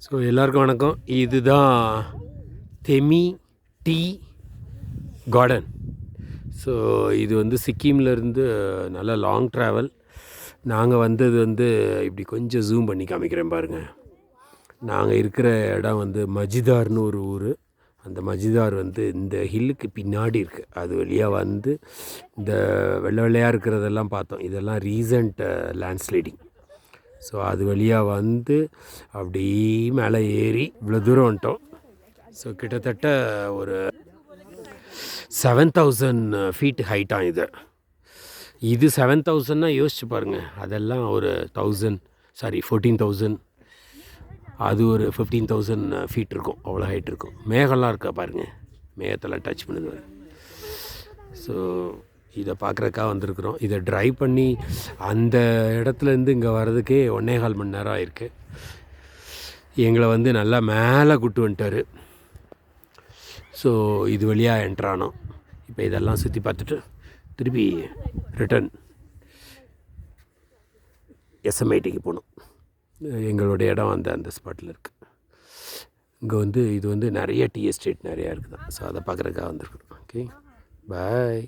So எல்லாருக்கும் வணக்கம். இதுதான் தெமி டீ கார்டன். ஸோ இது வந்து சிக்கிம்லேருந்து நல்ல லாங் ட்ராவல். நாங்கள் வந்தது வந்து இப்படி கொஞ்சம் ஜூம் பண்ணி காமிக்கிறேன் பாருங்கள். நாங்கள் இருக்கிற இடம் வந்து மஜிதார்னு ஒரு ஊர். அந்த மஜிதார் வந்து இந்த ஹில்லுக்கு பின்னாடி இருக்குது. அது வழியாக வந்து இந்த வெள்ளை வெள்ளையாக இருக்கிறதெல்லாம் பார்த்தோம். இதெல்லாம் ரீசண்ட் லேண்ட்ஸ்லைடிங். ஸோ அது வழியாக வந்து அப்படி மேலே ஏறி இவ்வளோ தூரம் வந்துட்டோம். ஸோ கிட்டத்தட்ட ஒரு 7000 ஃபீட் ஹைட்டாக இது 7000னா யோசிச்சு பாருங்கள். அதெல்லாம் ஒரு 14,000 அது ஒரு 15,000 ஃபீட் இருக்கும். அவ்வளோ ஹைட் இருக்கும். மேகம்லாம் இருக்கா பாருங்கள், மேகத்தெல்லாம் டச் பண்ணுது. ஸோ இதை பார்க்குறக்காக வந்திருக்குறோம். இதை ட்ரைவ் பண்ணி அந்த இடத்துலேருந்து இங்கே வர்றதுக்கே 1.25 மணி நேரம் ஆயிருக்கு. எங்களை வந்து நல்லா மேலே கூட்டு வந்துட்டார். ஸோ இது வழியாக என்ட்ரானோம். இப்போ இதெல்லாம் சுற்றி பார்த்துட்டு திருப்பி ரிட்டன் எஸ்எம்ஐடிக்கு போகணும். எங்களுடைய இடம் அந்த ஸ்பாட்டில் இருக்குது. இங்கே வந்து இது வந்து நிறைய டீ எஸ்டேட் நிறையா இருக்குது. ஸோ அதை பார்க்குறக்காக வந்திருக்குறோம். ஓகே, பாய்.